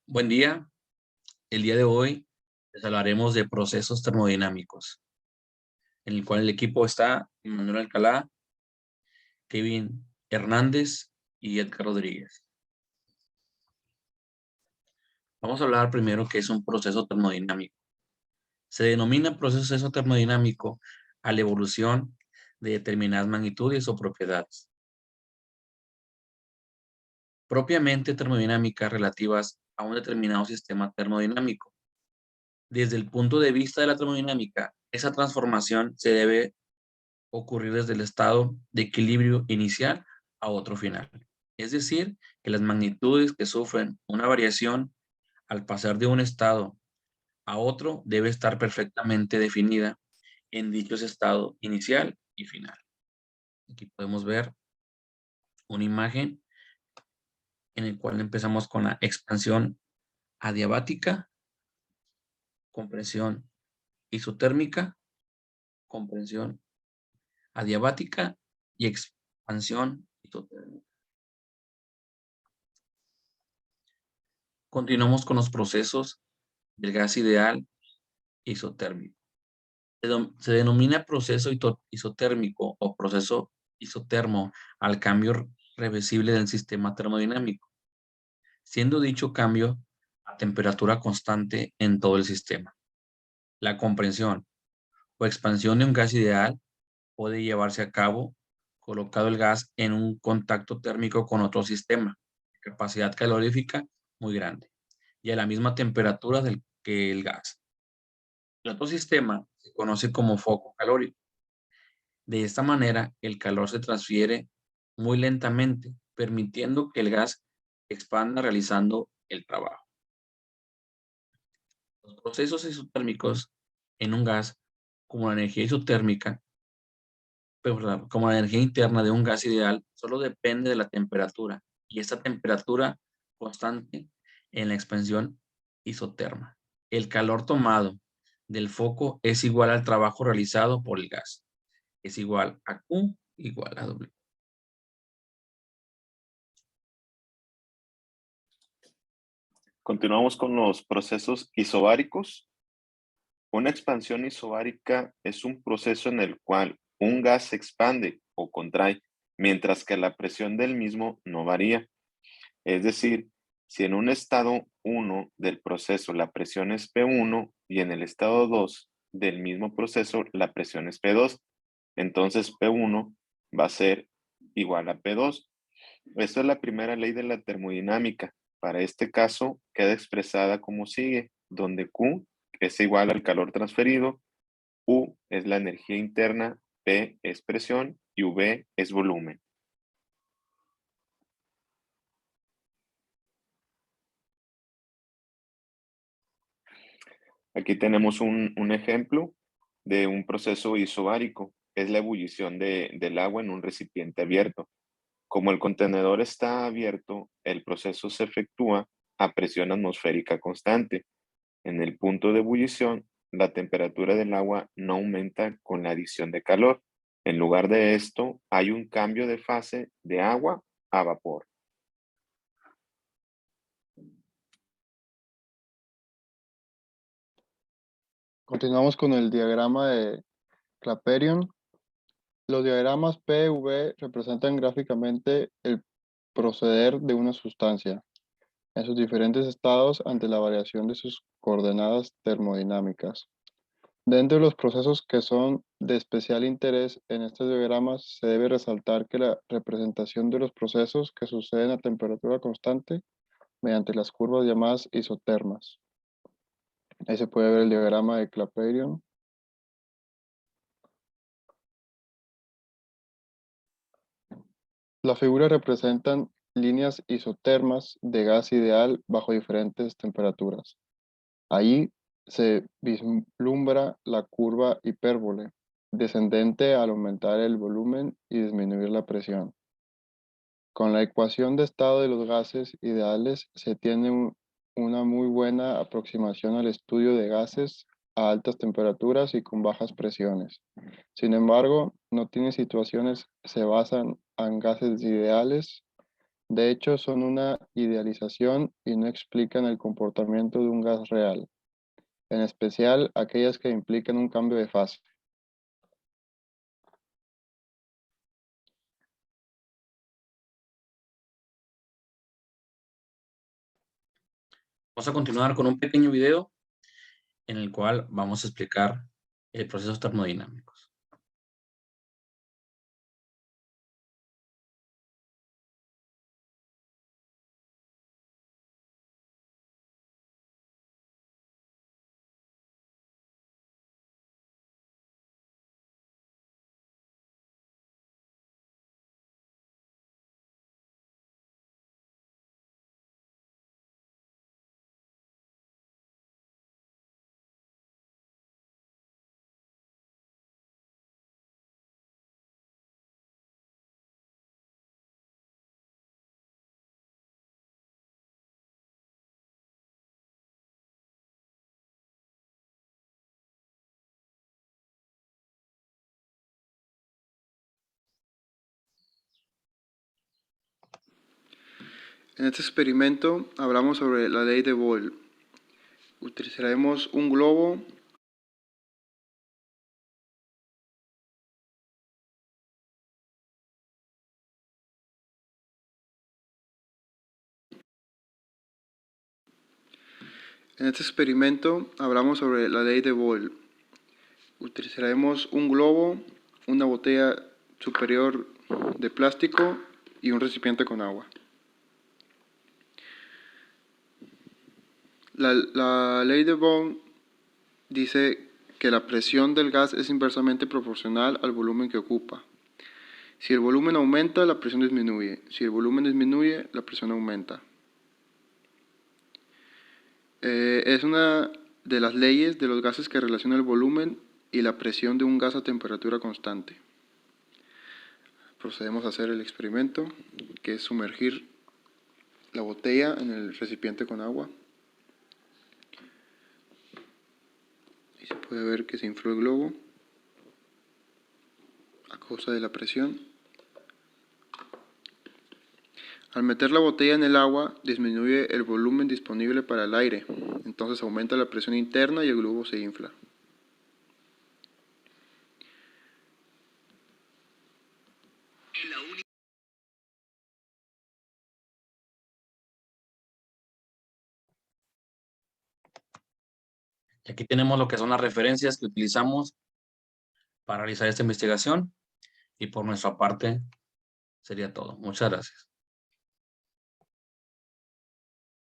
Buen día. El día de hoy les hablaremos de procesos termodinámicos, en el cual el equipo está Manuel Alcalá, Kevin Hernández y Edgar Rodríguez. Vamos a hablar primero qué es un proceso termodinámico. Se denomina proceso termodinámico a la evolución de determinadas magnitudes o propiedades propiamente termodinámicas relativas a un determinado sistema termodinámico. Desde el punto de vista de la termodinámica, esa transformación se debe ocurrir desde el estado de equilibrio inicial a otro final. Es decir, que las magnitudes que sufren una variación al pasar de un estado a otro debe estar perfectamente definida en dichos estado inicial y final. Aquí podemos ver una imagen en la cual empezamos con la expansión adiabática, compresión isotérmica, compresión adiabática y expansión isotérmica. Continuamos con los procesos del gas ideal isotérmico. Se denomina proceso isotérmico o proceso isotermo al cambio reversible del sistema termodinámico, siendo dicho cambio a temperatura constante en todo el sistema. La compresión o expansión de un gas ideal puede llevarse a cabo colocado el gas en un contacto térmico con otro sistema, de capacidad calorífica muy grande y a la misma temperatura que el gas. El otro sistema se conoce como foco calórico. De esta manera, el calor se transfiere muy lentamente, permitiendo que el gas expanda realizando el trabajo. Los procesos isotérmicos en un gas, como la energía isotérmica, como la energía interna de un gas ideal, solo depende de la temperatura y esta temperatura constante en la expansión isoterma. El calor tomado del foco es igual al trabajo realizado por el gas. Es igual a Q igual a W. Continuamos con los procesos isobáricos. Una expansión isobárica es un proceso en el cual un gas se expande o contrae, mientras que la presión del mismo no varía. Es decir, si en un estado 1 del proceso la presión es P1 y en el estado 2 del mismo proceso la presión es P2, entonces P1 va a ser igual a P2. Esto es la primera ley de la termodinámica. Para este caso queda expresada como sigue, donde Q es igual al calor transferido, U es la energía interna, P es presión y V es volumen. Aquí tenemos un ejemplo de un proceso isobárico. Es la ebullición del agua en un recipiente abierto. Como el contenedor está abierto, el proceso se efectúa a presión atmosférica constante. En el punto de ebullición, la temperatura del agua no aumenta con la adición de calor. En lugar de esto, hay un cambio de fase de agua a vapor. Continuamos con el diagrama de Clapeyron. Los diagramas P y V representan gráficamente el proceder de una sustancia en sus diferentes estados ante la variación de sus coordenadas termodinámicas. Dentro de los procesos que son de especial interés en estos diagramas, se debe resaltar que la representación de los procesos que suceden a temperatura constante mediante las curvas llamadas isotermas. Ahí se puede ver el diagrama de Clapeyron. Las figuras representan líneas isotermas de gas ideal bajo diferentes temperaturas. Ahí se vislumbra la curva hipérbole, descendente al aumentar el volumen y disminuir la presión. Con la ecuación de estado de los gases ideales se tiene una muy buena aproximación al estudio de gases a altas temperaturas y con bajas presiones. Sin embargo, no tiene situaciones se basan en gases ideales De hecho, son una idealización y no explican el comportamiento de un gas real, en especial aquellas que implican un cambio de fase. Vamos a continuar con un pequeño video en el cual vamos a explicar procesos termodinámicos. En este experimento hablamos sobre la ley de Boyle. Utilizaremos un globo En este experimento hablamos sobre la ley de Boyle. Utilizaremos un globo, una botella superior de plástico y un recipiente con agua. La ley de Boyle dice que la presión del gas es inversamente proporcional al volumen que ocupa. Si el volumen aumenta, la presión disminuye. Si el volumen disminuye, la presión aumenta. Es una de las leyes de los gases que relaciona el volumen y la presión de un gas a temperatura constante. Procedemos a hacer el experimento, que es sumergir la botella en el recipiente con agua. Y se puede ver que se infló el globo a causa de la presión. Al meter la botella en el agua, disminuye el volumen disponible para el aire, entonces aumenta la presión interna y el globo se infla. Y aquí tenemos lo que son las referencias que utilizamos para realizar esta investigación. Y por nuestra parte sería todo. Muchas gracias.